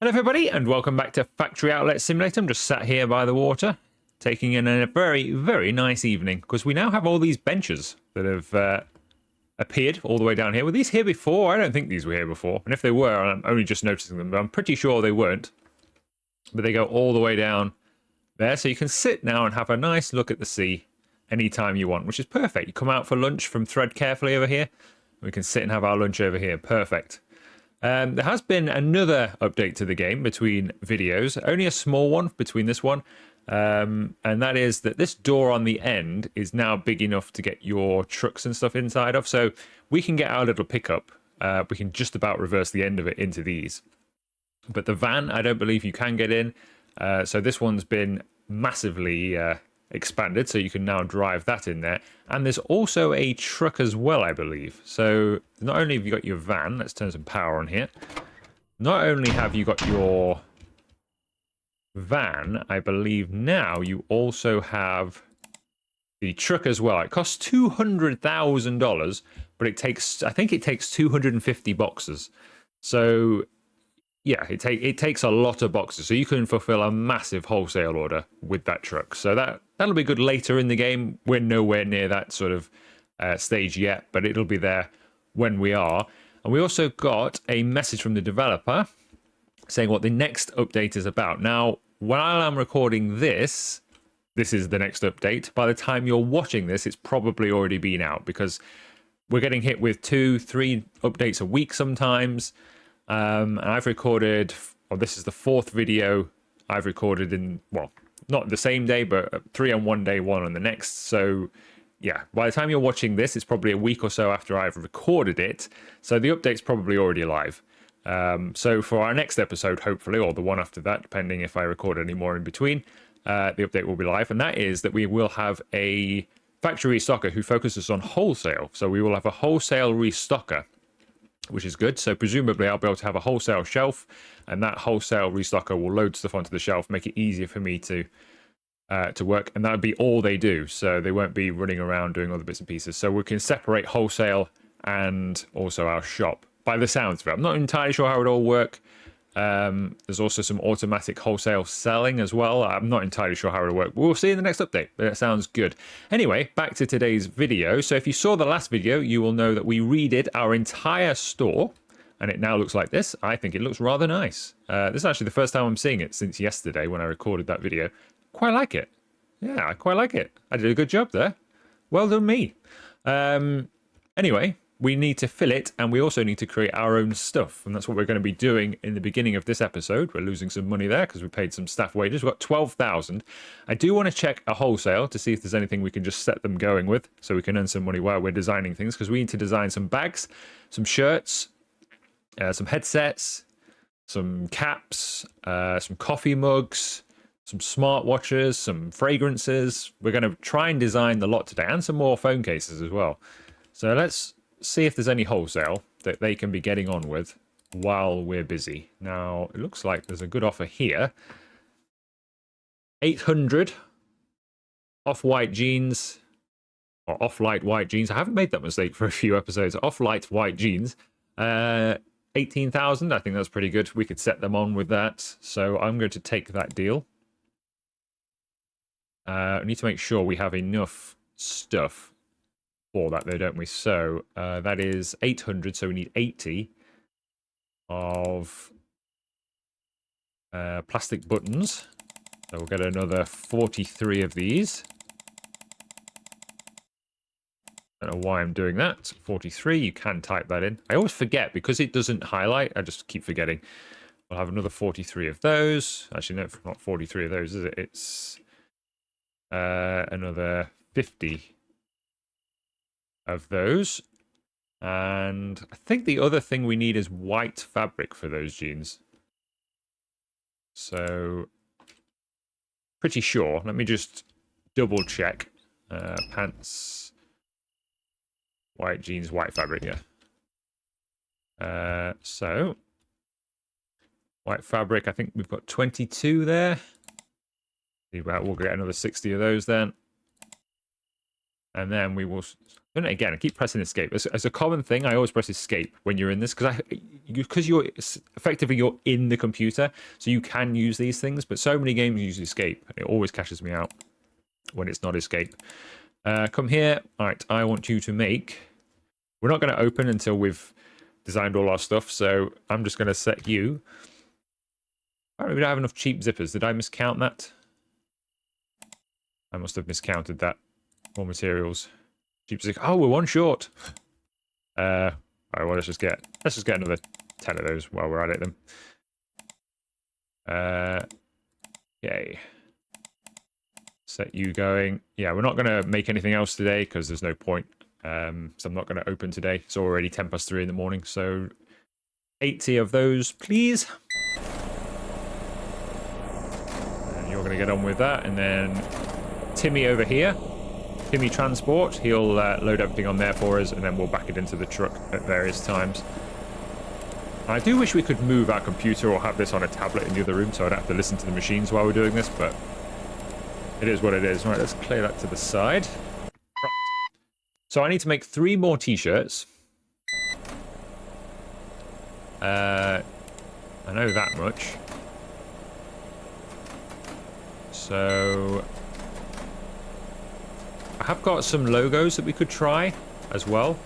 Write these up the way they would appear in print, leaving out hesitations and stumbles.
Hello everybody and welcome back to Factory Outlet Simulator. I'm just sat here by the water taking in a very nice evening because we now have all these benches that have appeared all the way down here. Were these here before? I don't think these were here before, and if they were I'm only just noticing them, but I'm pretty sure they weren't. But they go all the way down there, so you can sit now and have a nice look at the sea anytime you want, which is perfect. You come out for lunch from Thread Carefully over here, we can sit and have our lunch over here. Perfect. There has been another update to the game between videos, only a small one between this one, and that is that this door on the end is now big enough to get your trucks and stuff inside of, so we can get our little pickup. We can just about reverse the end of it into these. But the van, I don't believe you can get in, so this one's been massively expanded, so you can now drive that in there. And there's also a truck as well, I believe. So not only have you got your van, let's turn some power on here. Not only have you got your van, I believe now you also have the truck as well. It costs $200,000, but I think it takes 250 boxes. So yeah, it takes a lot of boxes, so you can fulfill a massive wholesale order with that truck. So that'll be good later in the game. We're nowhere near that sort of stage yet, but it'll be there when we are. And we also got a message from the developer saying what the next update is about. Now, while I'm recording this is the next update. By the time you're watching this, it's probably already been out because we're getting hit with 2-3 updates a week sometimes. And I've recorded, this is the 4th video I've recorded in, well, not the same day, but 3 on one day, 1 on the next. So yeah, by the time you're watching this, it's probably a week or so after I've recorded it. So the update's probably already live. So for our next episode, hopefully, or the one after that, depending if I record any more in between, the update will be live. And that is that we will have a factory restocker who focuses on wholesale. So we will have a wholesale restocker, which is good. So presumably I'll be able to have a wholesale shelf, and that wholesale restocker will load stuff onto the shelf, make it easier for me to work, and that would be all they do. So they won't be running around doing other bits and pieces. So we can separate wholesale and also our shop by the sounds of it. I'm not entirely sure how it all work. There's also some automatic wholesale selling as well. I'm not entirely sure how it'll work. We'll see in the next update, but it sounds good. Anyway, back to today's video. So if you saw the last video, you will know that we redid our entire store, and it now looks like this. I think it looks rather nice. This is actually the first time I'm seeing it since yesterday when I recorded that video. Quite like it. Yeah, I quite like it. I did a good job there. Well done me. Anyway, we need to fill it, and we also need to create our own stuff, and that's what we're going to be doing in the beginning of this episode. We're losing some money there because we paid some staff wages. We've got 12,000. I do want to check a wholesale to see if there's anything we can just set them going with so we can earn some money while we're designing things, because we need to design some bags, some shirts, some headsets, some caps, some coffee mugs, some smartwatches, some fragrances. We're going to try and design the lot today, and some more phone cases as well. So let's see if there's any wholesale that they can be getting on with while we're busy. Now, it looks like there's a good offer here. 800 off-white jeans, or off-light white jeans. I haven't made that mistake for a few episodes. Off-light white jeans. 18,000. I think that's pretty good. We could set them on with that. So I'm going to take that deal. We need to make sure we have enough stuff for that though, don't we? So that is 800, so we need 80 of plastic buttons. So we'll get another 43 of these. I don't know why I'm doing that. 43, you can type that in. I always forget because it doesn't highlight. I just keep forgetting. We'll have another 43 of those. Actually, no, not 43 of those, is it? It's another 50 of those. And I think the other thing we need is white fabric for those jeans. So, pretty sure. Let me just double check. Pants, white jeans, white fabric, yeah. So, white fabric, I think we've got 22 there. We'll get another 60 of those then. And then we will... And again, I keep pressing escape. As a common thing, I always press escape when you're in this, because you're effectively you're in the computer, so you can use these things, but so many games use escape, and it always catches me out when it's not escape. Come here. All right, I want you to make... We're not going to open until we've designed all our stuff, so I'm just going to set you... Apparently we don't have enough cheap zippers. Did I miscount that? I must have miscounted that. More materials. Cheap zip. Oh, we're one short. All right, well, let's just get another 10 of those while we're at it then. Okay. Set you going. Yeah, we're not going to make anything else today because there's no point. So I'm not going to open today. It's already 3:10 in the morning, so 80 of those, please. And you're going to get on with that, and then Timmy over here. Timmy Transport, he'll load everything on there for us, and then we'll back it into the truck at various times. I do wish we could move our computer or have this on a tablet in the other room so I don't have to listen to the machines while we're doing this, but it is what it is. Right, let's clear that to the side. Right. So I need to make 3 more t-shirts. I know that much. So... I have got some logos that we could try as well.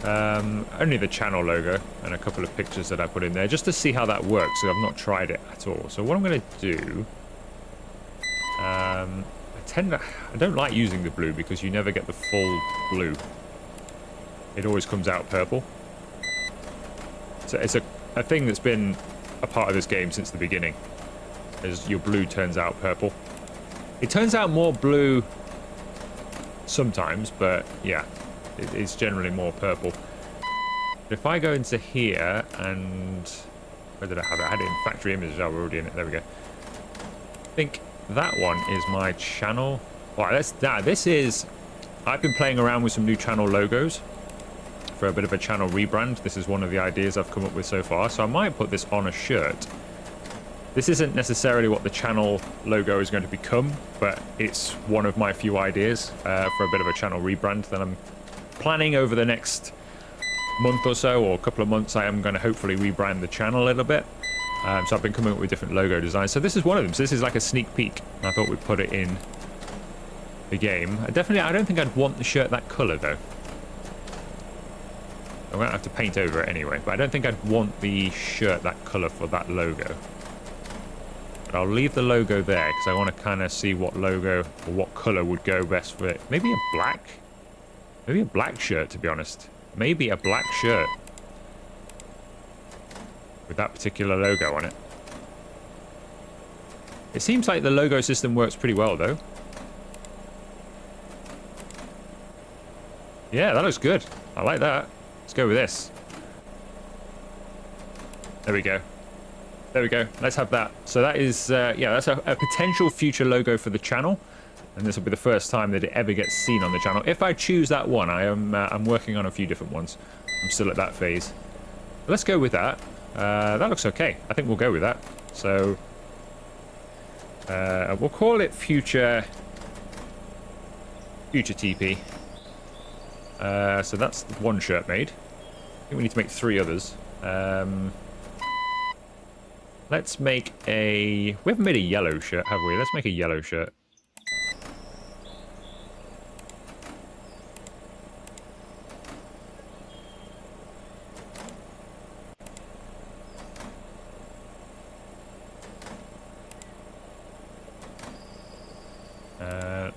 Only the channel logo and a couple of pictures that I put in there just to see how that works. So I've not tried it at all. So what I'm going to do, I don't like using the blue because you never get the full blue. It always comes out purple. So it's a thing that's been a part of this game since the beginning. As your blue turns out purple. It turns out more blue sometimes, but yeah, it's generally more purple. But if I go into here and... Where did I have it? I had it in factory images. Oh, we're already in it. There we go. I think that one is my channel. All right, this is... I've been playing around with some new channel logos for a bit of a channel rebrand. This is one of the ideas I've come up with so far. So I might put this on a shirt. This isn't necessarily what the channel logo is going to become, but it's one of my few ideas for a bit of a channel rebrand that I'm planning over the next month or so, or a couple of months. I am going to hopefully rebrand the channel a little bit. So I've been coming up with different logo designs. So this is one of them. So this is like a sneak peek. I thought we'd put it in the game. I don't think I'd want the shirt that color though. I'm going to have to paint over it anyway, but I don't think I'd want the shirt that color for that logo. I'll leave the logo there because I want to kind of see what logo or what color would go best for it. Maybe a black? Maybe a black shirt, to be honest. Maybe a black shirt with that particular logo on it. It seems like the logo system works pretty well, though. Yeah, that looks good. I like that. Let's go with this. There we go. There we go. Let's have that. So that is, yeah, that's a potential future logo for the channel. And this will be the first time that it ever gets seen on the channel. If I choose that one, I'm working on a few different ones. I'm still at that phase. But let's go with that. That looks okay. I think we'll go with that. So we'll call it future TP. So that's one shirt made. I think we need to make 3 others. Let's make a... We haven't made a yellow shirt, have we? Let's make a yellow shirt.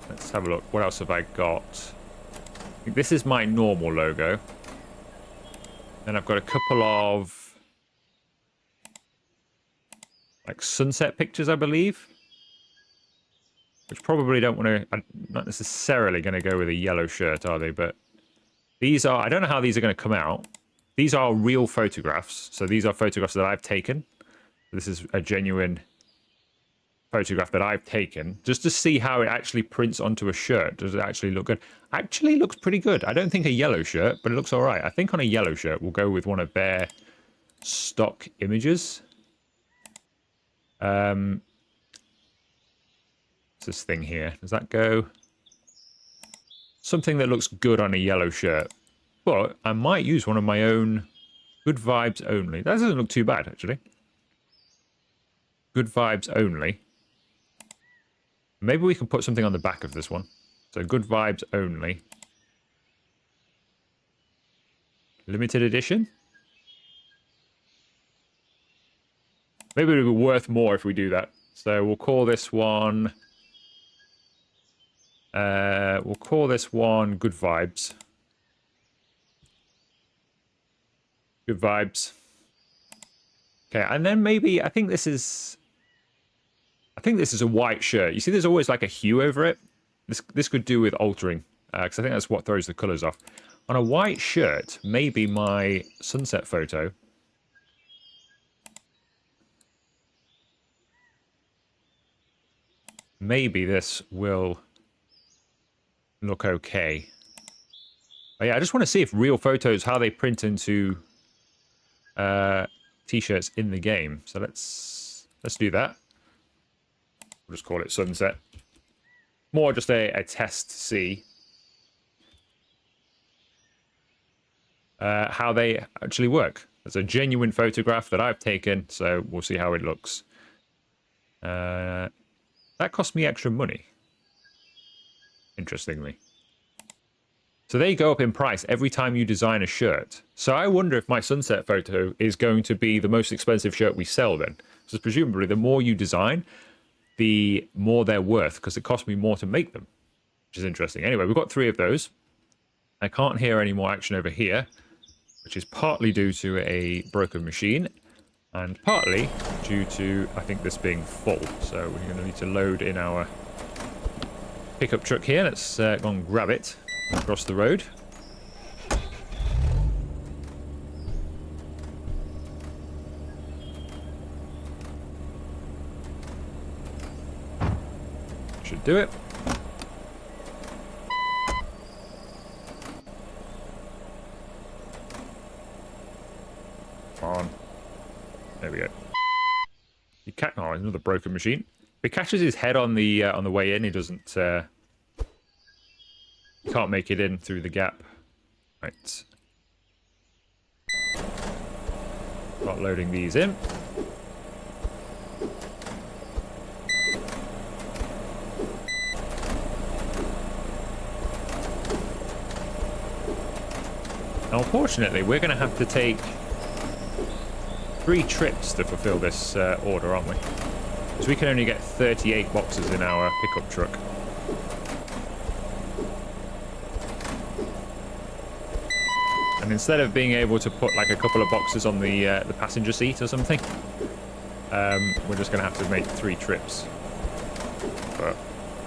Let's have a look. What else have I got? This is my normal logo. Then I've got a couple of... like sunset pictures, I believe. Which probably don't want to... not necessarily going to go with a yellow shirt, are they? But these are... I don't know how these are going to come out. These are real photographs. So these are photographs that I've taken. This is a genuine photograph that I've taken. Just to see how it actually prints onto a shirt. Does it actually look good? Actually looks pretty good. I don't think a yellow shirt, but it looks all right. I think on a yellow shirt, we'll go with one of their stock images. So this thing here? Does that go? Something that looks good on a yellow shirt. But I might use one of my own. Good vibes only. That doesn't look too bad, actually. Good vibes only. Maybe we can put something on the back of this one. So good vibes only. Limited edition? Maybe it would be worth more if we do that. So we'll call this one... we'll call this one Good Vibes. Good Vibes. Okay, and then maybe... I think this is a white shirt. You see there's always like a hue over it? This could do with altering. Because I think that's what throws the colours off. On a white shirt, maybe my sunset photo... Maybe this will look okay. But yeah, I just want to see if real photos, how they print into t-shirts in the game. So let's do that. We'll just call it sunset. More just a test to see how they actually work. It's a genuine photograph that I've taken, so we'll see how it looks. That cost me extra money. Interestingly. So they go up in price every time you design a shirt. So I wonder if my sunset photo is going to be the most expensive shirt we sell then. So presumably the more you design, the more they're worth, because it costs me more to make them. Which is interesting. Anyway, we've got 3 of those. I can't hear any more action over here, which is partly due to a broken machine. And partly due to, I think, this being full. So we're going to need to load in our pickup truck here. Let's go and grab it across the road. Should do it. Come on. There we go. He oh, another broken machine. If he catches his head on the way in, he doesn't. He can't make it in through the gap. Right. Start loading these in. Now, unfortunately, we're going to have to take 3 trips to fulfill this order, aren't we? Because we can only get 38 boxes in our pickup truck. And instead of being able to put like a couple of boxes on the passenger seat or something, we're just going to have to make 3 trips. But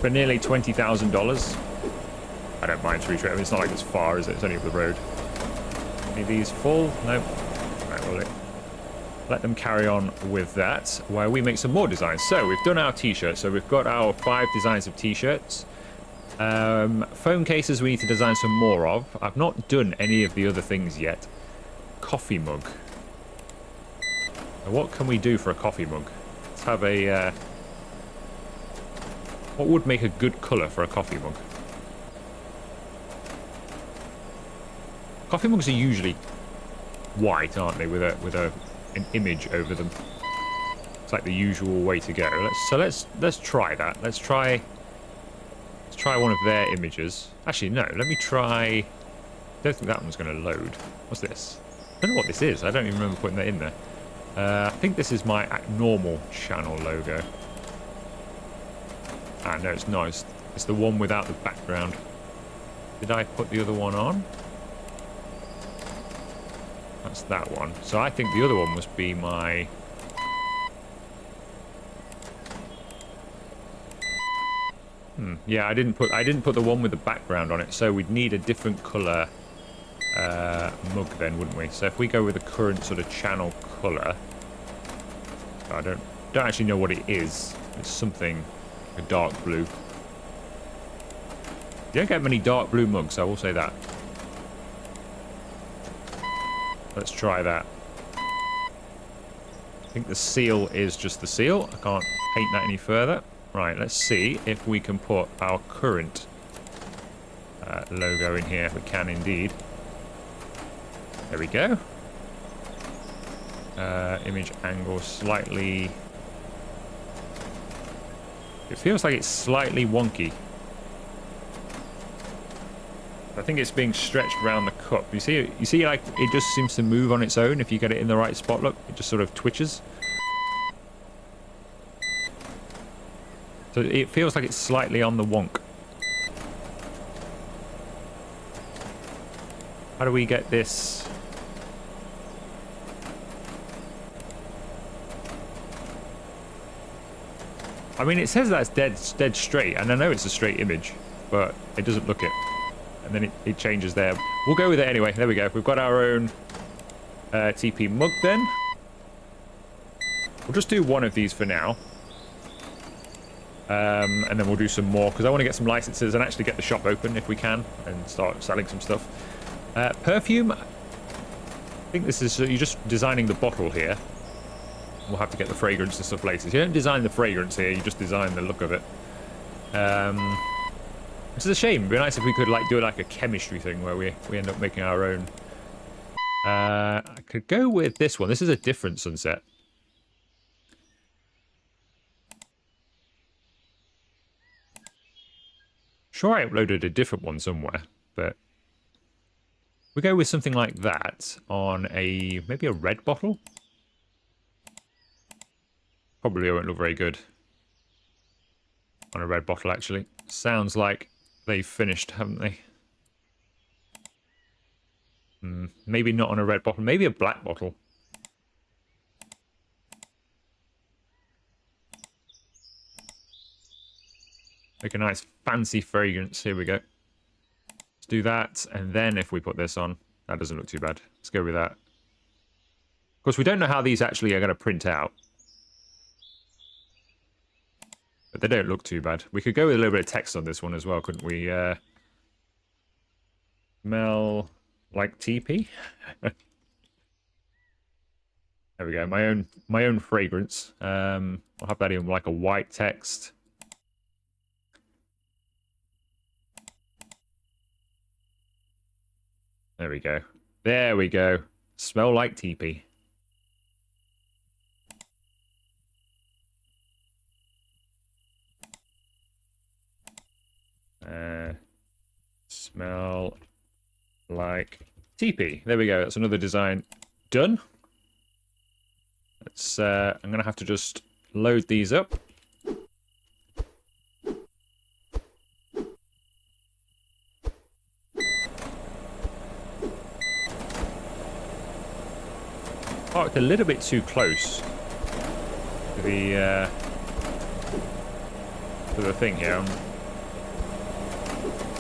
for nearly $20,000, I don't mind 3 trips. I mean, it's not like it's far, is it? It's only up the road. Any of these full? Nope. Right, well, let them carry on with that, while we make some more designs. So we've done our t-shirts. So we've got our 5 designs of t-shirts. Phone cases we need to design some more of. I've not done any of the other things yet. Coffee mug. Now, what can we do for a coffee mug? Let's have a... what would make a good colour for a coffee mug? Coffee mugs are usually white, aren't they, with an image over them. It's like the usual way to go. Let's try that. Let's try one of their images. Actually, no. Let me try. I don't think that one's going to load. What's this? I don't know what this is. I don't even remember putting that in there. I think this is my normal channel logo. Ah, no, it's not. It's the one without the background. Did I put the other one on? That's that one. So I think the other one must be my... yeah, I didn't put the one with the background on it, so we'd need a different colour mug then, wouldn't we? So if we go with the current sort of channel colour, I don't actually know what it is. It's something a dark blue. You don't get many dark blue mugs, I will say that. Let's try that. I think the seal is just the seal. I can't paint that any further. Right, let's see if we can put our current logo in here. We can indeed. There we go. Image angle slightly... It feels like it's slightly wonky. I think it's being stretched around the cup. You see, like, it just seems to move on its own if you get it in the right spot. Look, it just sort of twitches. So it feels like it's slightly on the wonk. How do we get this? I mean, it says that's dead straight, and I know it's a straight image, but it doesn't look it. And then it changes there. We'll go with it anyway. There we go. We've got our own TP mug then. We'll just do one of these for now. And then we'll do some more, because I want to get some licenses and actually get the shop open if we can, and start selling some stuff. Perfume. I think this is... you're just designing the bottle here. We'll have to get the fragrance and stuff later. So you don't design the fragrance here, you just design the look of it. Which is a shame. It'd be nice if we could like do like a chemistry thing where we end up making our own. I could go with this one. This is a different sunset. Sure, I uploaded a different one somewhere, but we go with something like that on a maybe a red bottle. Probably won't look very good on a red bottle, actually. Sounds like they've finished, haven't they? Maybe not on a red bottle. Maybe a black bottle. Make a nice fancy fragrance. Here we go. Let's do that. And then if we put this on, that doesn't look too bad. Let's go with that. Of course, we don't know how these actually are going to print out. But they don't look too bad. We could go with a little bit of text on this one as well, couldn't we? Smell like TP. There we go. My own fragrance. I'll have that in like a white text. There we go. There we go. Smell like TP. Smell like TP. There we go. That's another design done. Let's. I'm gonna have to just load these up. Parked a little bit too close to the thing here.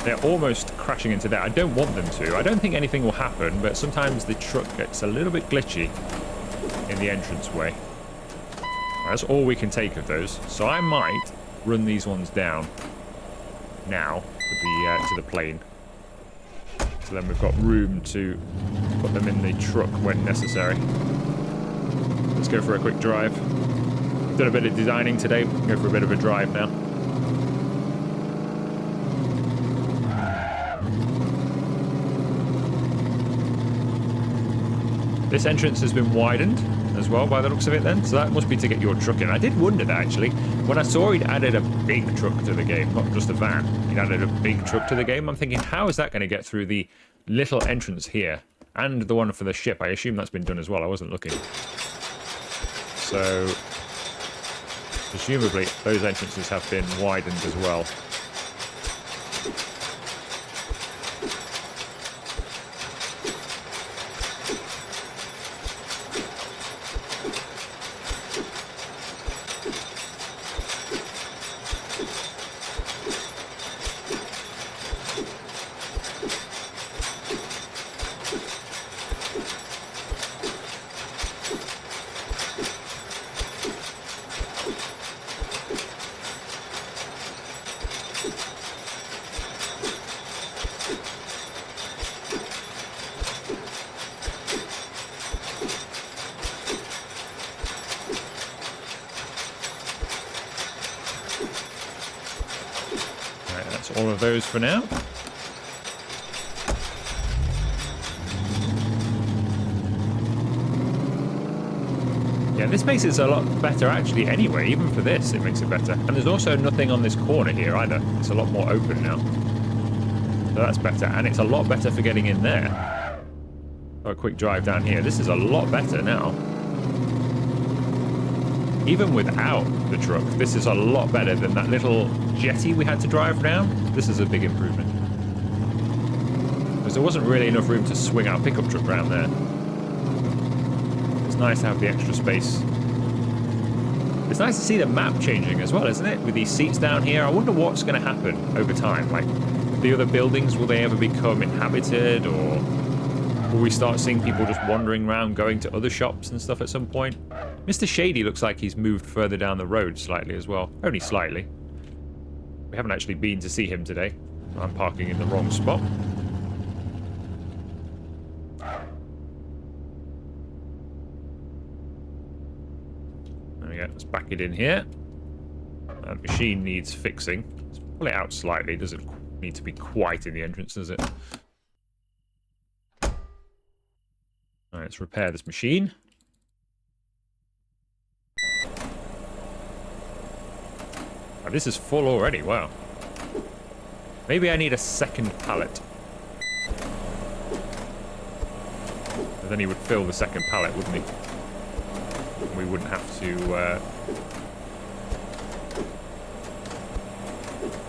They're almost crashing into there. I don't want them to. I don't think anything will happen, but sometimes the truck gets a little bit glitchy in the entranceway. That's all we can take of those. So I might run these ones down now to the plane. So then we've got room to put them in the truck when necessary. Let's go for a quick drive. We've done a bit of designing today. Go for a bit of a drive now. This entrance has been widened as well by the looks of it then, so that must be to get your truck in. I did wonder that actually. When I saw he'd added a big truck to the game, not just a van, he'd added a big truck to the game, I'm thinking, how is that going to get through the little entrance here? And the one for the ship, I assume that's been done as well, I wasn't looking. So, presumably those entrances have been widened as well. all of those for now. Yeah, this makes it a lot better actually anyway, even for this it makes it better. And there's also nothing on this corner here either. It's a lot more open now. So that's better, and it's a lot better for getting in there. A quick drive down here. This is a lot better now. Even without the truck, this is a lot better than that little jetty we had to drive down. This is a big improvement. Because there wasn't really enough room to swing our pickup truck around there. It's nice to have the extra space. It's nice to see the map changing as well, isn't it? With these seats down here. I wonder what's going to happen over time. Like, the other buildings, will they ever become inhabited, or will we start seeing people just wandering around, going to other shops and stuff at some point? Mr. Shady looks like he's moved further down the road slightly as well. Only slightly. We haven't actually been to see him today. I'm parking in the wrong spot. There we go. Let's back it in here. That machine needs fixing. Let's pull it out slightly. Doesn't need to be quite in the entrance, does it? Alright, let's repair this machine. Oh, this is full already, wow. Maybe I need a second pallet. But then he would fill the second pallet, wouldn't he? And we wouldn't have to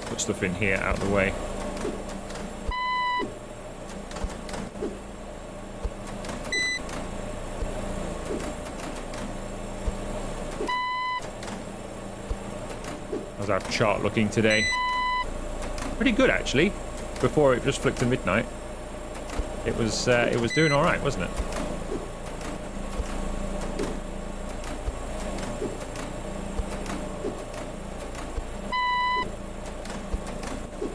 put stuff in here out of the way. How's our chart looking today? Pretty good actually. Before it just flicked to midnight, it was doing all right, wasn't it?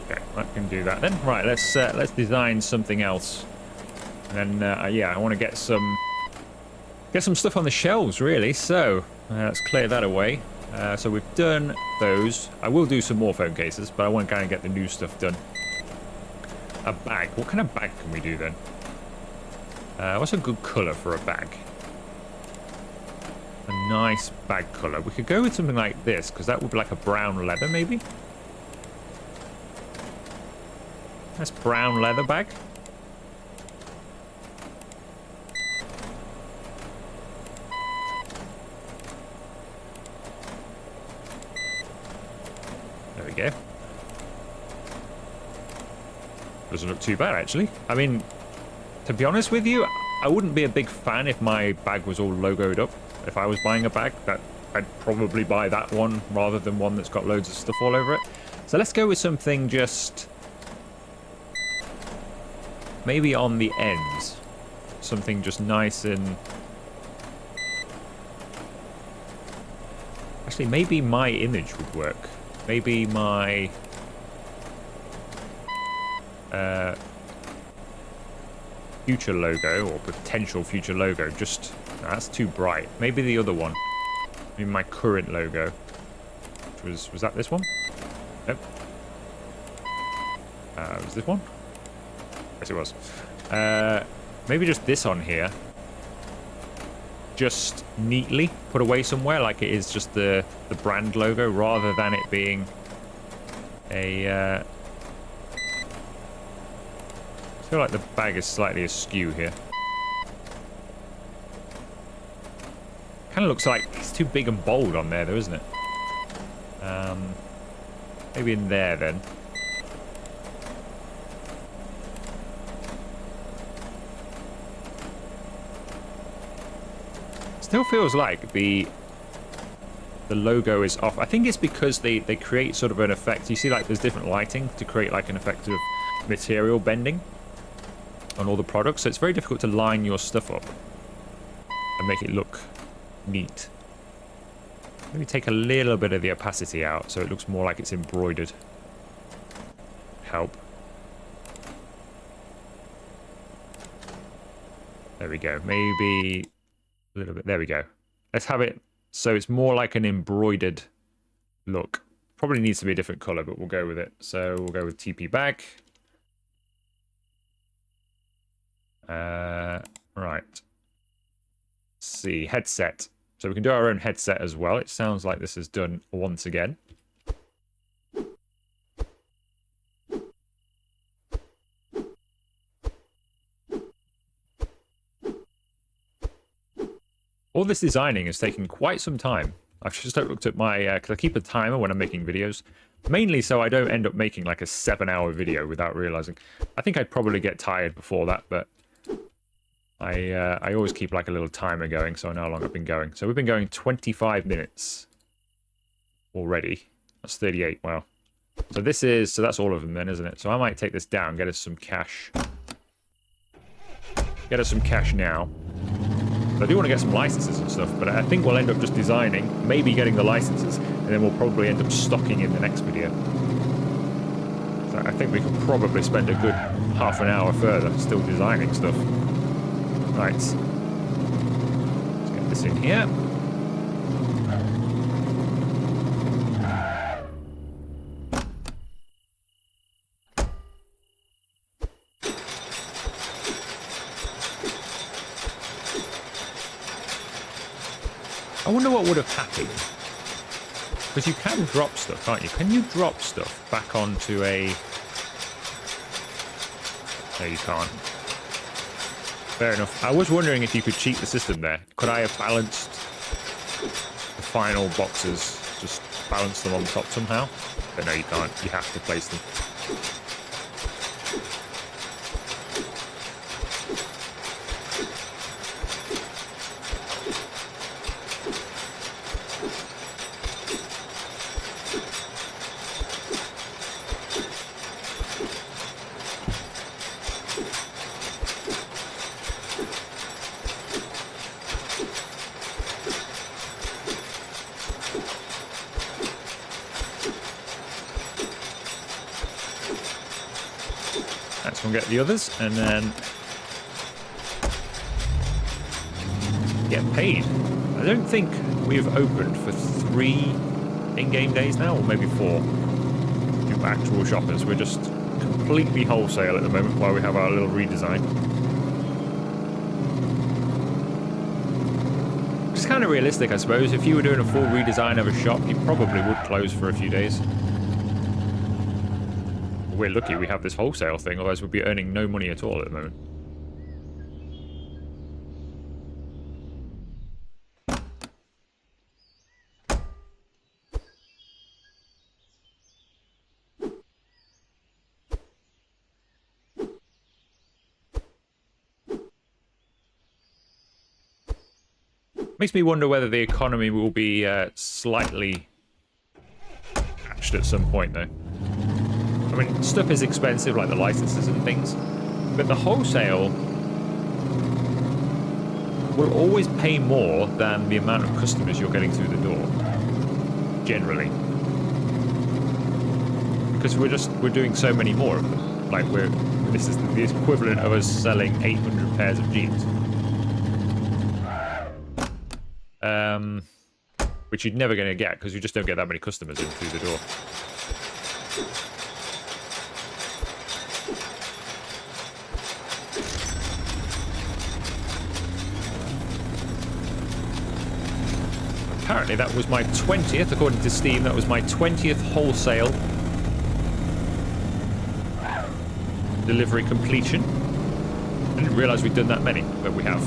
Okay, I can do that then. Right, let's design something else. And then yeah, I want to get some stuff on the shelves really. So let's clear that away. So we've done those. I will do some more phone cases, but I want to kind of get the new stuff done. A bag. What kind of bag can we do then? What's a good colour for a bag? A nice bag colour. We could go with something like this, because that would be like a brown leather, maybe? Nice brown leather bag. Go. Doesn't look too bad actually. I mean, to be honest with you, I wouldn't be a big fan if my bag was all logoed up. If I was buying a bag, that I'd probably buy that one rather than one that's got loads of stuff all over it. So let's go with something just maybe on the ends. Something just nice and actually maybe my image would work. Maybe my future logo or potential future logo. Just no, that's too bright. Maybe the other one. Maybe my current logo. Which was that this one? Nope. Was this one? Yes, it was. Maybe just this on here. Just neatly put away somewhere, like it is just the brand logo, rather than it being a I feel like the bag is slightly askew here. Kind of looks like it's too big and bold on there though, isn't it? Maybe in there then. Still feels like the logo is off. I think it's because they create sort of an effect. You see, like there's different lighting to create like an effect of material bending on all the products. So it's very difficult to line your stuff up and make it look neat. Maybe take a little bit of the opacity out so it looks more like it's embroidered. Help. There we go. Maybe a little bit. There we go. Let's have it so it's more like an embroidered look. Probably needs to be a different color, but we'll go with it. So we'll go with TP bag. Right. Let's see, headset. So we can do our own headset as well. It sounds like this is done once again. All this designing is taking quite some time. I've just looked at my, because I keep a timer when I'm making videos, mainly so I don't end up making like a 7-hour video without realizing. I think I'd probably get tired before that, but I always keep like a little timer going, so I know how long I've been going. So we've been going 25 minutes already. That's 38, wow. So this is, so that's all of them then, isn't it? So I might take this down, get us some cash. Get us some cash now. I do want to get some licenses and stuff, but I think we'll end up just designing, maybe getting the licenses, and then we'll probably end up stocking in the next video. So I think we could probably spend a good half an hour further still designing stuff. Right. Let's get this in here. I wonder what would have happened. Because you can drop stuff, can't you? Can you drop stuff back onto a... No, you can't. Fair enough. I was wondering if you could cheat the system there. Could I have balanced the final boxes, just balance them on top somehow? But no, you can't. You have to place them. Let's go and get the others, and then get paid. I don't think we've opened for 3 in-game days now, or maybe 4. To actual shoppers. We're just completely wholesale at the moment while we have our little redesign. It's kind of realistic, I suppose. If you were doing a full redesign of a shop, you probably would close for a few days. We're lucky we have this wholesale thing, otherwise we'd be earning no money at all at the moment. Makes me wonder whether the economy will be slightly patched at some point, though. I mean, stuff is expensive, like the licenses and things, but the wholesale will always pay more than the amount of customers you're getting through the door, generally. Because we're doing so many more of them. Like, this is the equivalent of us selling 800 pairs of jeans. Which you're never going to get, because you just don't get that many customers in through the door. Apparently that was my 20th, according to Steam, that was my 20th wholesale delivery completion. I didn't realise we'd done that many, but we have.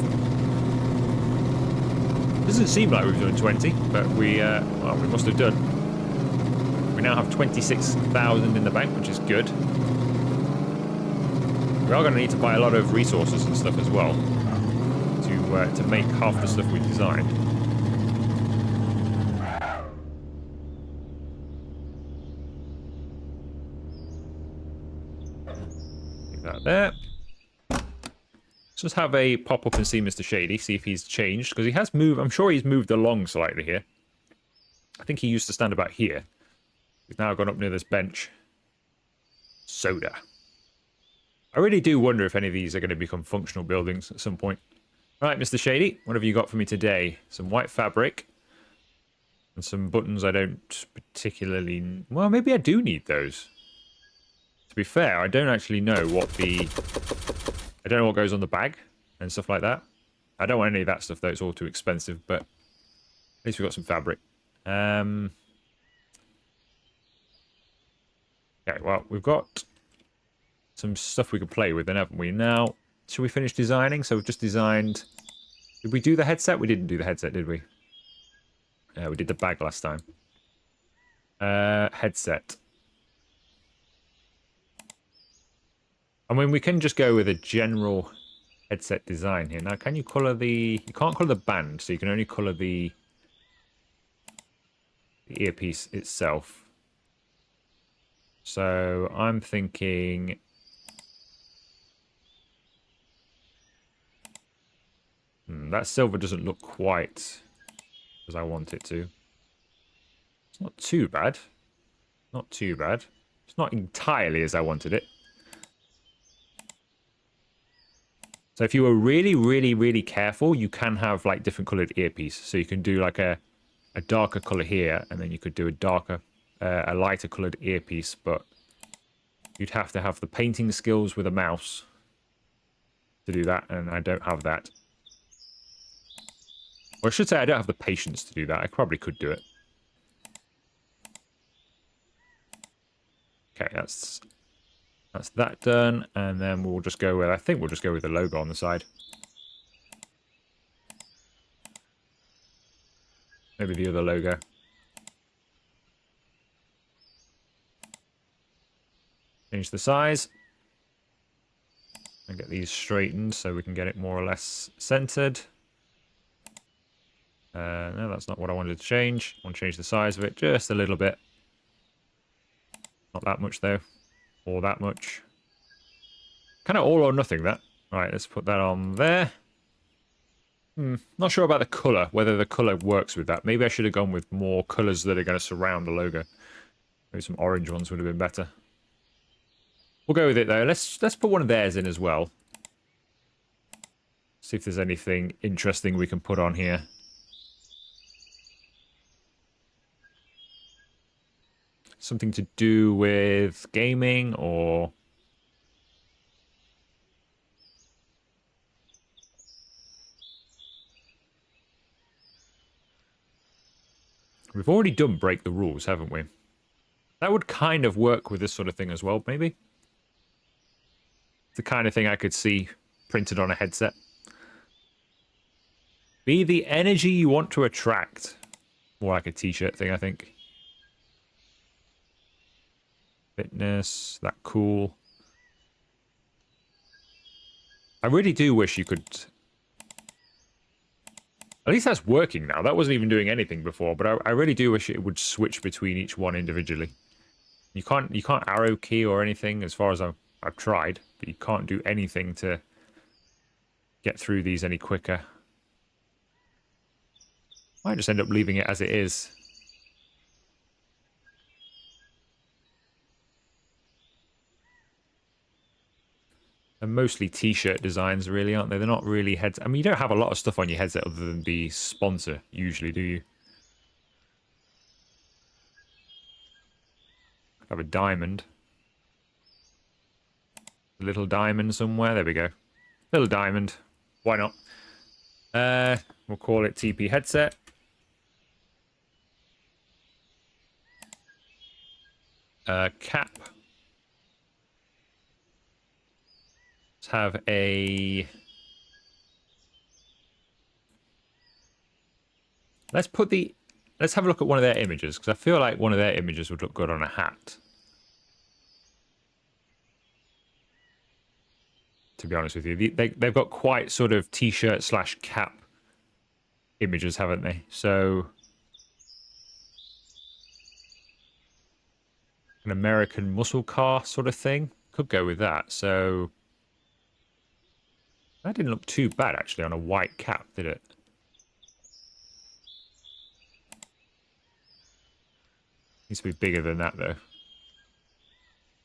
Doesn't seem like we've done 20, but well, we must have done. We now have 26,000 in the bank, which is good. We are going to need to buy a lot of resources and stuff as well to make half the stuff we designed. Leave that there. Let's just have a pop up and see Mr. Shady, see if he's changed, because he has moved. I'm sure he's moved along slightly here. I think he used to stand about here. He's now gone up near this bench. Soda. I really do wonder if any of these are going to become functional buildings at some point. Right, Mr. Shady, what have you got for me today? Some white fabric. And some buttons I don't particularly... Well, maybe I do need those. To be fair, I don't actually know what the... I don't know what goes on the bag and stuff like that. I don't want any of that stuff, though. It's all too expensive, but at least we've got some fabric. Okay, well, we've got some stuff we could play with, then, haven't we? Now, should we finish designing? So we've just designed... Did we do the headset? We didn't do the headset, did we? We did the bag last time. Headset. I mean, we can just go with a general headset design here. Now, can you color the... You can't color the band, so you can only color the earpiece itself. So I'm thinking... that silver doesn't look quite as I want it to. It's not too bad. Not too bad. It's not entirely as I wanted it. So if you were really, really, really careful, you can have like different colored earpiece. So you can do like a darker color here, and then you could do a darker, a lighter colored earpiece, but you'd have to have the painting skills with a mouse to do that, and I don't have that. Or I should say I don't have the patience to do that. I probably could do it. Okay, that's that done, and then we'll just go with, I think we'll just go with the logo on the side. Maybe the other logo. Change the size. And get these straightened so we can get it more or less centered. No, that's not what I wanted to change. I want to change the size of it just a little bit. Not that much, though. Or that much. Kind of all or nothing, that. Right, let's put that on there. Not sure about the colour, whether the colour works with that. Maybe I should have gone with more colours that are going to surround the logo. Maybe some orange ones would have been better. We'll go with it, though. Let's put one of theirs in as well. See if there's anything interesting we can put on here. Something to do with gaming, or... We've already done break the rules, haven't we? That would kind of work with this sort of thing as well, maybe. It's the kind of thing I could see printed on a headset. Be the energy you want to attract. More like a t-shirt thing, I think. Fitness, that cool. I really do wish you could... At least that's working now. That wasn't even doing anything before, but I really do wish it would switch between each one individually. You can't arrow key or anything as far as I've tried, but you can't do anything to get through these any quicker. I might just end up leaving it as it is. They're mostly t-shirt designs, really, aren't they? They're not really heads... I mean, you don't have a lot of stuff on your headset other than the sponsor, usually, do you? Have a diamond. A little diamond somewhere. There we go. Little diamond. Why not? We'll call it TP headset. Cap. Let's have a... Let's have a look at one of their images, because I feel like one of their images would look good on a hat. To be honest with you. They've got quite sort of t-shirt slash cap images, haven't they? So... an American muscle car sort of thing. Could go with that. So... that didn't look too bad, actually, on a white cap, did it? Needs to be bigger than that, though.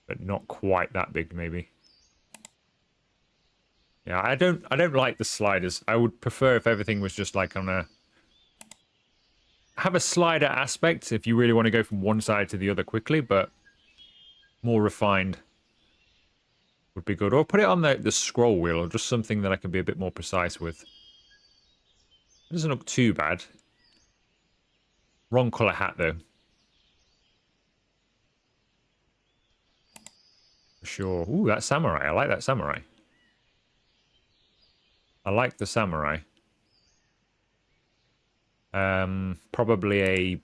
But not quite that big, maybe. Yeah, I don't like the sliders. I would prefer if everything was just like on a have a slider aspect if you really want to go from one side to the other quickly, but more refined would be good. Or put it on the scroll wheel, or just something that I can be a bit more precise with. It doesn't look too bad. Wrong color hat, though. For sure. Ooh, that samurai. I like that samurai. I like the samurai. Probably a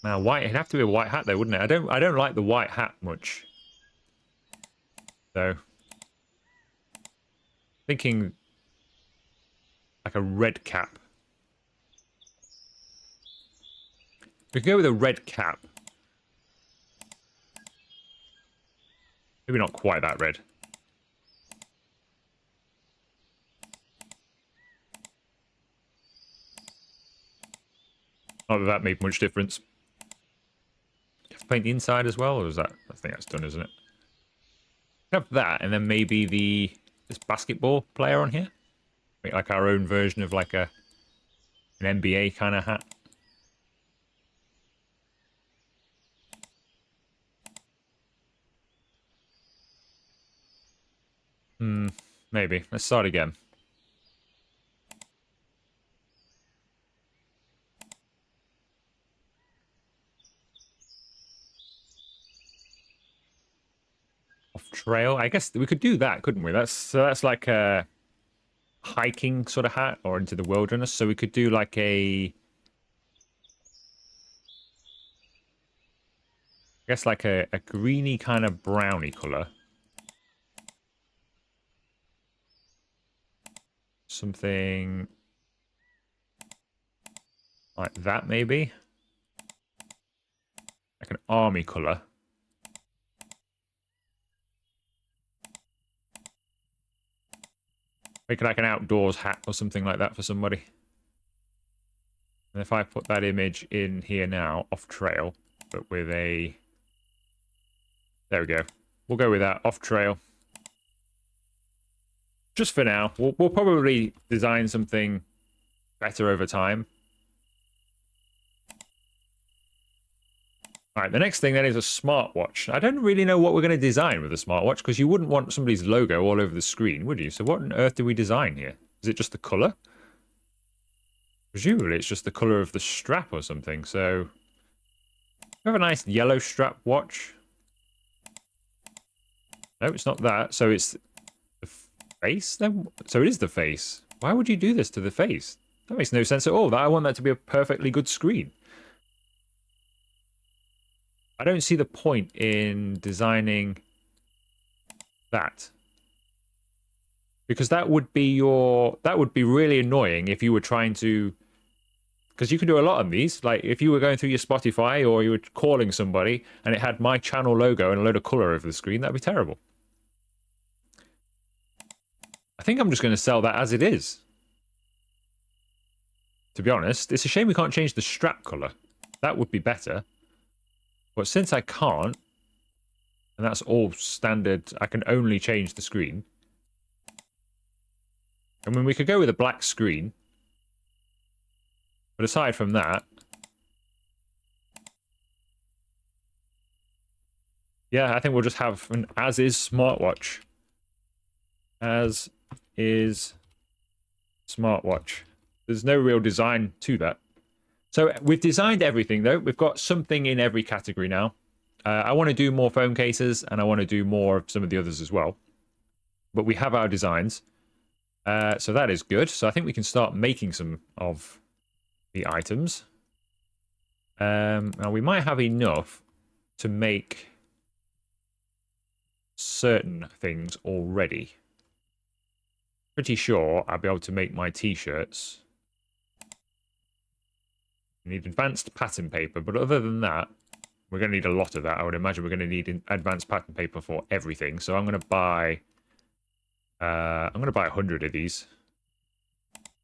now white. It'd have to be a white hat, though, wouldn't it? I don't like the white hat much. So, thinking like a red cap. We could go with a red cap. Maybe not quite that red. Not that that made much difference. You have to paint the inside as well, or is that? I think that's done, isn't it? Have that, and then maybe this basketball player on here. Make like our own version of like an NBA kind of hat. Maybe. Let's start again. Off trail. I guess we could do that, couldn't we? That's like a hiking sort of hat, or into the wilderness. So we could do like I guess like a greeny kind of browny color. Something like that, maybe. Like an army color. Make it like an outdoors hat or something like that for somebody. And if I put that image in here now, off trail, but with a... There we go. We'll go with that, off trail. Just for now. We'll probably design something better over time. All right, the next thing then is a smartwatch. I don't really know what we're going to design with a smartwatch, because you wouldn't want somebody's logo all over the screen, would you? So what on earth do we design here? Is it just the color? Presumably it's just the color of the strap or something. So we have a nice yellow strap watch. No, it's not that. So it's the face then? So it is the face. Why would you do this to the face? That makes no sense at all. I want that to be a perfectly good screen. I don't see the point in designing that. Because that would be really annoying if you were trying to, because you can do a lot on these. Like if you were going through your Spotify or you were calling somebody and it had my channel logo and a load of color over the screen, that'd be terrible. I think I'm just going to sell that as it is. To be honest, it's a shame we can't change the strap color. That would be better. But since I can't, and that's all standard, I can only change the screen. I mean, we could go with a black screen. But aside from that... Yeah, I think we'll just have an as-is smartwatch. As-is smartwatch. There's no real design to that. So we've designed everything, though. We've got something in every category now. I want to do more phone cases, and I want to do more of some of the others as well. But we have our designs. So that is good. So I think we can start making some of the items. Now we might have enough to make certain things already. Pretty sure I'll be able to make my t-shirts. We need advanced pattern paper, but other than that, we're going to need a lot of that. I would imagine we're going to need advanced pattern paper for everything. So I'm going to buy 100 of these,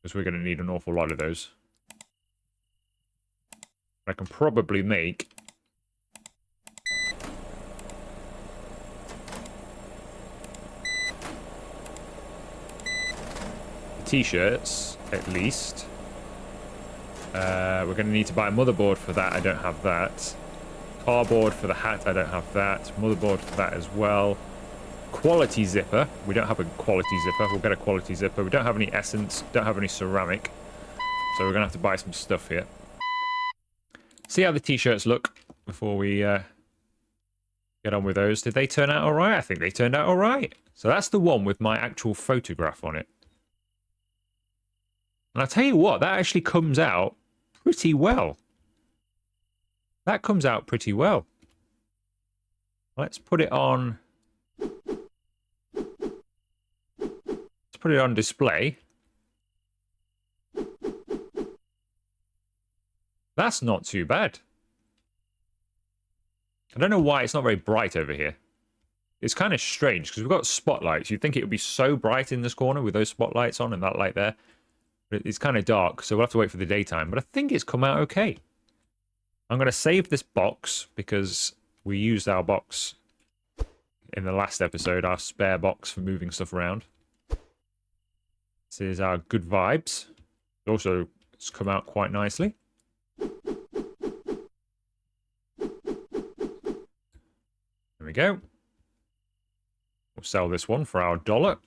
because we're going to need an awful lot of those. I can probably make t-shirts, at least. We're going to need to buy a motherboard for that. I don't have that. Cardboard for the hat. I don't have that. Motherboard for that as well. Quality zipper. We don't have a quality zipper. We'll get a quality zipper. We don't have any essence. Don't have any ceramic. So we're going to have to buy some stuff here. See how the t-shirts look before we get on with those. Did they turn out all right? I think they turned out all right. So that's the one with my actual photograph on it. And I'll tell you what, that actually comes out pretty well. That comes out pretty well. Let's put it on... Let's put it on display. That's not too bad. I don't know why it's not very bright over here. It's kind of strange because we've got spotlights. You'd think it would be so bright in this corner with those spotlights on and that light there. But it's kind of dark, so we'll have to wait for the daytime. But I think it's come out okay. I'm going to save this box because we used our box in the last episode, our spare box for moving stuff around. This is our good vibes. Also, it's come out quite nicely. There we go. We'll sell this one for our $1.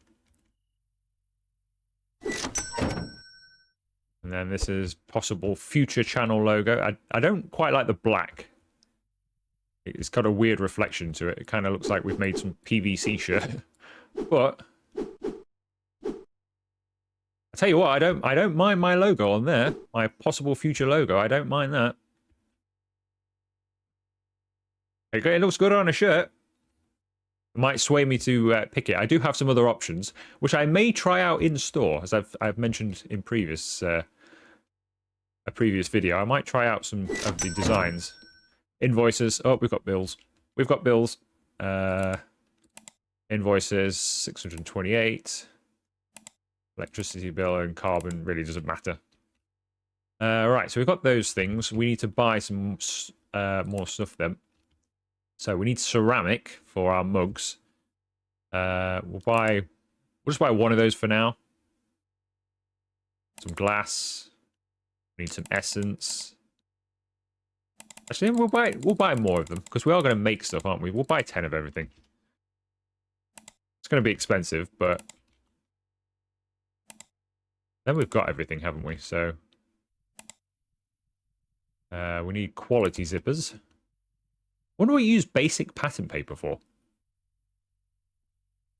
And then this is possible future channel logo. I don't quite like the black. It's got a weird reflection to it. It kind of looks like we've made some PVC shirt. But I tell you what, I don't mind my logo on there. My possible future logo. I don't mind that. It looks good on a shirt. It might sway me to pick it. I do have some other options, which I may try out in store, as I've mentioned in previous a previous video. I might try out some of the designs. Invoices. Oh, we've got bills. We've got bills. Invoices, 628. Electricity bill and carbon really doesn't matter. Right, so we've got those things. We need to buy some more stuff then. So we need ceramic for our mugs. We'll just buy one of those for now. Some glass. We need some essence. Actually, we'll buy more of them because we are going to make stuff, aren't we? We'll buy 10 of everything. It's going to be expensive, but then we've got everything, haven't we? So we need quality zippers. What do we use basic pattern paper for?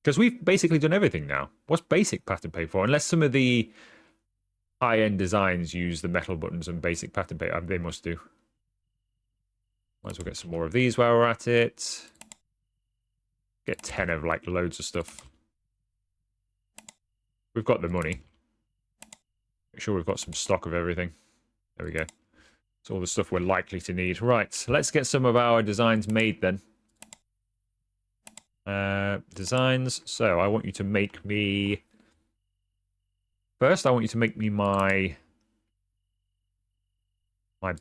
Because we've basically done everything now. What's basic pattern paper for? Unless some of the high-end designs use the metal buttons and basic pattern paper. They must do. Might as well get some more of these while we're at it. Get 10 of, like, loads of stuff. We've got the money. Make sure we've got some stock of everything. There we go. It's all the stuff we're likely to need. Right, let's get some of our designs made then. Designs. So I want you to make me... First, I want you to make me my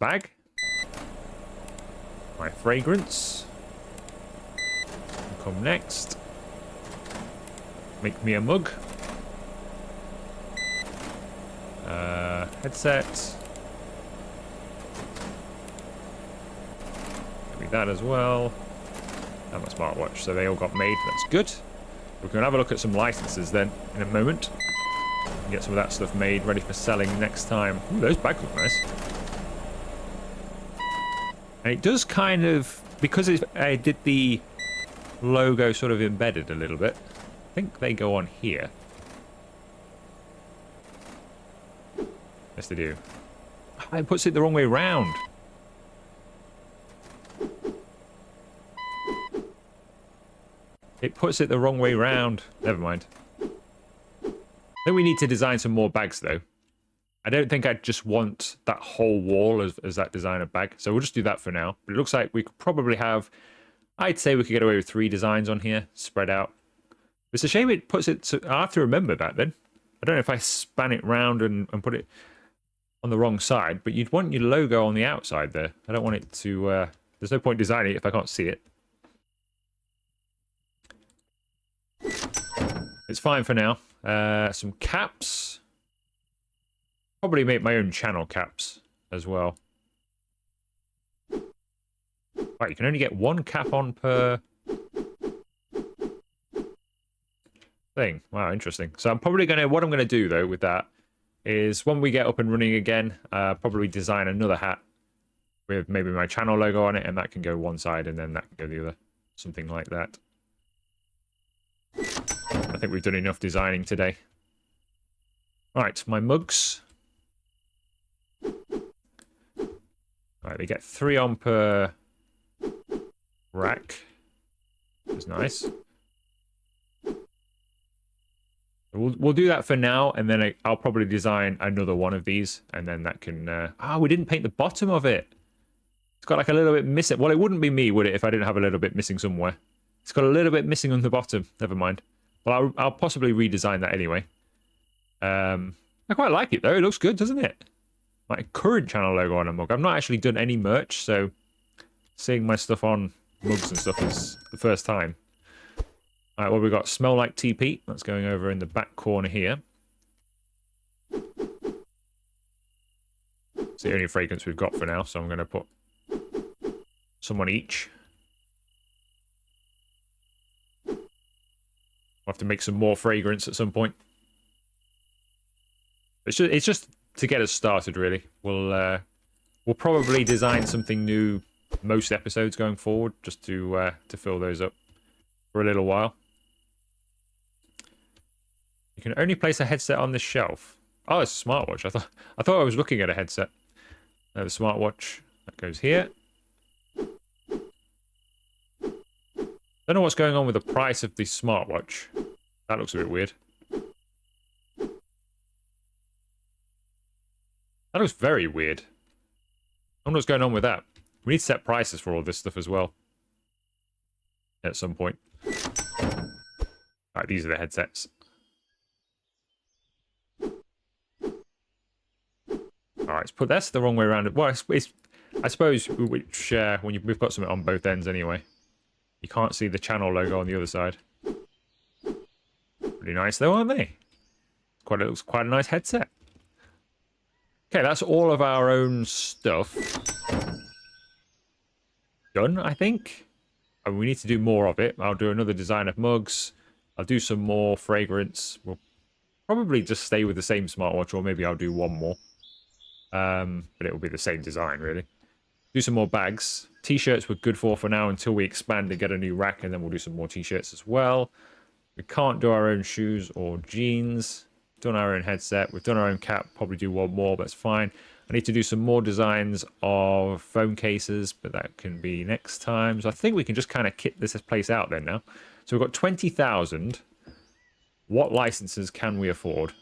bag. My fragrance. Come next. Make me a mug. Headset. That as well. And my smartwatch. So they all got made. That's good. We can have a look at some licenses then in a moment. Get some of that stuff made, ready for selling next time. Ooh, those bags look nice. And it does kind of, because I did the logo sort of embedded a little bit. I think they go on here. Yes, they do. It puts it the wrong way round. It puts it the wrong way round. Never mind. I think we need to design some more bags, though. I don't think I just want that whole wall as that designer bag. So we'll just do that for now. But it looks like we could probably have... I'd say we could get away with 3 designs on here, spread out. It's a shame it puts it... I have to remember that, then. I don't know if I span it round and put it on the wrong side. But you'd want your logo on the outside there. I don't want it to... there's no point designing it if I can't see it. It's fine for now. Some caps. Probably make my own channel caps. as well. Right, you can only get one cap on per thing. Wow, interesting. So I'm probably going to, what I'm going to do though with that is when we get up and running again, probably design another hat with maybe my channel logo on it, and that can go one side and then that can go the other. Something like that. I think we've done enough designing today. Right, my mugs. Right, they get 3 on per rack. Which is nice. We'll do that for now, and then I'll probably design another one of these, and then that can... we didn't paint the bottom of it. It's got like a little bit missing. Well, it wouldn't be me, would it, if I didn't have a little bit missing somewhere? It's got a little bit missing on the bottom. Never mind. Well, I'll possibly redesign that anyway. I quite like it, though. It looks good, doesn't it? My current channel logo on a mug. I've not actually done any merch, so seeing my stuff on mugs and stuff is the first time. All right, well, we've got Smell Like TP. That's going over in the back corner here. It's the only fragrance we've got for now, so I'm going to put some on each. I'll have to make some more fragrance at some point. It's just to get us started, really. We'll probably design something new most episodes going forward, just to fill those up for a little while. You can only place a headset on this shelf. Oh, it's a smartwatch. I thought I was looking at a headset. No, the smartwatch that goes here. Don't know what's going on with the price of the smartwatch. That looks a bit weird. That looks very weird. I don't know what's going on with that. We need to set prices for all this stuff as well. At some point. Alright, these are the headsets. Alright, let's put that's the wrong way around. Well, I suppose when we've got something on both ends anyway. You can't see the channel logo on the other side. Pretty nice though, aren't they? It looks quite a nice headset. Okay, that's all of our own stuff done, I think. And we need to do more of it. I'll do another design of mugs. I'll do some more fragrance. We'll probably just stay with the same smartwatch, or maybe I'll do one more. But it will be the same design, really. Do some more bags. T-shirts we're good for now until we expand and get a new rack, and then we'll do some more t-shirts as well. We can't do our own shoes or jeans. Done our own headset. We've done our own cap. Probably do one more, but it's fine. I need to do some more designs of phone cases, but that can be next time. So I think we can just kind of kit this place out then now. So we've got 20,000. What licenses can we afford?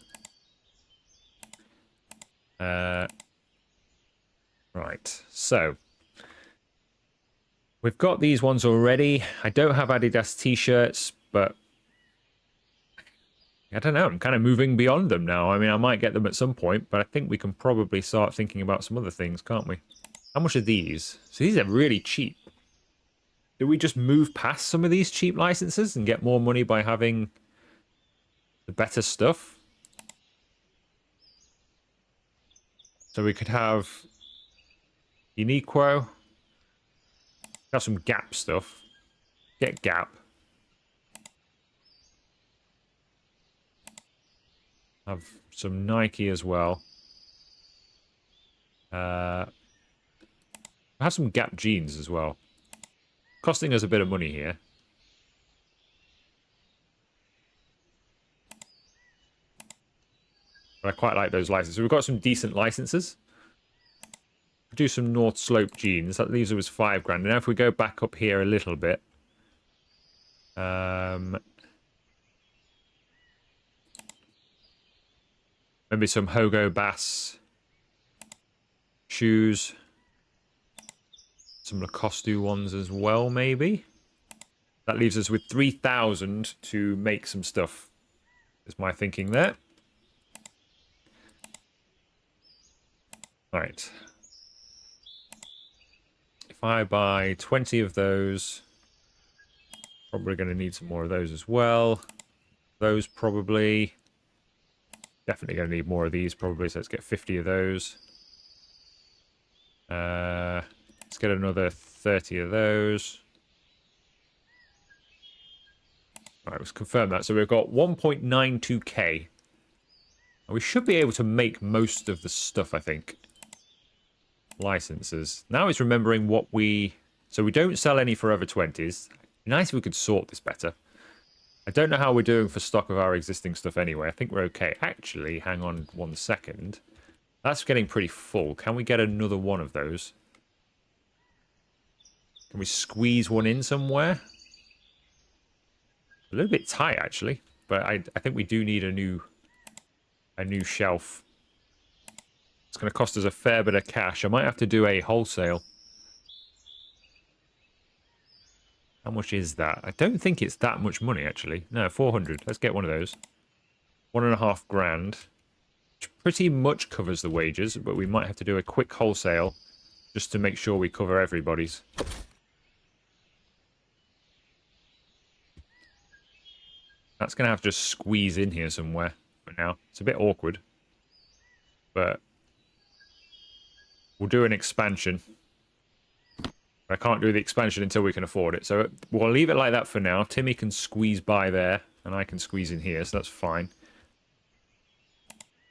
Right. So we've got these ones already. I don't have Adidas t-shirts, but I don't know. I'm kind of moving beyond them now. I mean, I might get them at some point, but I think we can probably start thinking about some other things, can't we? How much are these? So these are really cheap. Do we just move past some of these cheap licenses and get more money by having the better stuff? So we could have Uniqlo. Have some Gap stuff. Get Gap. Have some Nike as well. Have some Gap jeans as well. Costing us a bit of money here. But I quite like those licenses. We've got some decent licenses. Do some North Slope jeans. That leaves us with $5 grand. Now if we go back up here a little bit. Maybe some Hogo Bass shoes. Some Lacoste ones as well, maybe. That leaves us with 3,000 to make some stuff. Is my thinking there. Right. If I buy 20 of those, probably going to need some more of those as well. Those probably. Definitely going to need more of these, probably, so let's get 50 of those. Let's get another 30 of those. All right, let's confirm that. So we've got 1.92k. We should be able to make most of the stuff, I think. Licenses. Now it's remembering what we... So we don't sell any Forever 20s. Nice if we could sort this better. I don't know how we're doing for stock of our existing stuff anyway. I think we're okay. Actually, hang on 1 second. That's getting pretty full. Can we get another one of those? Can we squeeze one in somewhere? A little bit tight, actually. But I think we do need a new shelf. It's going to cost us a fair bit of cash. I might have to do a wholesale. How much is that? I don't think it's that much money, actually. No, 400. Let's get one of those. 1.5 grand. Which pretty much covers the wages, but we might have to do a quick wholesale just to make sure we cover everybody's. That's going to have to just squeeze in here somewhere for now. It's a bit awkward. But we'll do an expansion. I can't do the expansion until we can afford it. So we'll leave it like that for now. Timmy can squeeze by there, and I can squeeze in here, so that's fine.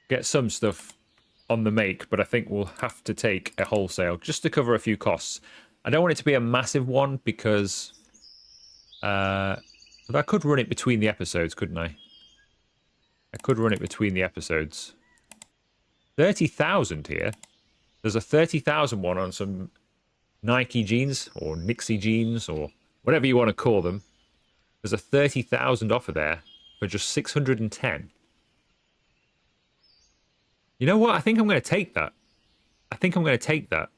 Get some stuff on the make, but I think we'll have to take a wholesale just to cover a few costs. I don't want it to be a massive one because I could run it between the episodes, couldn't I? I could run it between the episodes. 30,000 here. There's a 30,000 one on some Nike jeans or Nixie jeans or whatever you want to call them. There's a 30,000 offer there for just 610. You know what? I think I'm going to take that. I think I'm going to take that.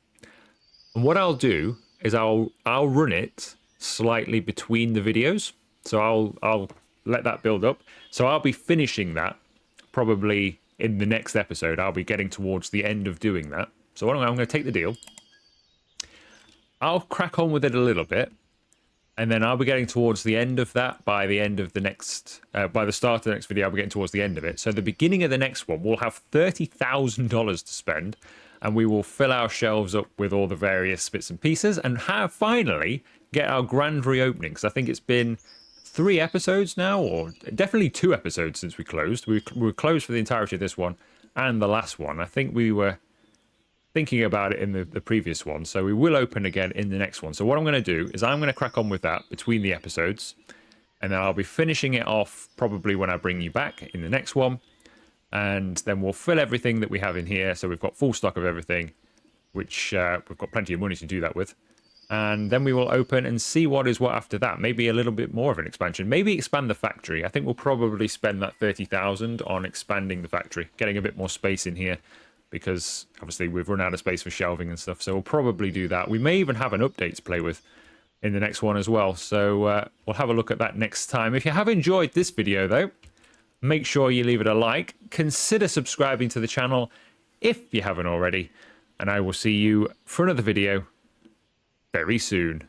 And what I'll do is I'll run it slightly between the videos. So I'll let that build up. So I'll be finishing that probably in the next episode. I'll be getting towards the end of doing that. So I'm going to take the deal. I'll crack on with it a little bit. And then I'll be getting towards the end of that by the end of the next... by the start of the next video, I'll be getting towards the end of it. So the beginning of the next one, we'll have $30,000 to spend. And we will fill our shelves up with all the various bits and pieces. And finally get our grand reopening. Because I think it's been 3 episodes now. Or definitely 2 episodes since we closed. We were closed for the entirety of this one. And the last one. I think we were thinking about it in the previous one, so we will open again in the next one. So what I'm going to do is I'm going to crack on with that between the episodes, and then I'll be finishing it off probably when I bring you back in the next one, and then we'll fill everything that we have in here, so we've got full stock of everything, which we've got plenty of money to do that with, and then we will open and see what is what after that. Maybe a little bit more of an expansion, maybe expand the factory. I think we'll probably spend that 30,000 on expanding the factory, getting a bit more space in here, because obviously we've run out of space for shelving and stuff, so we'll probably do that. We may even have an update to play with in the next one as well, so we'll have a look at that next time. If you have enjoyed this video, though, make sure you leave it a like. Consider subscribing to the channel if you haven't already, and I will see you for another video very soon.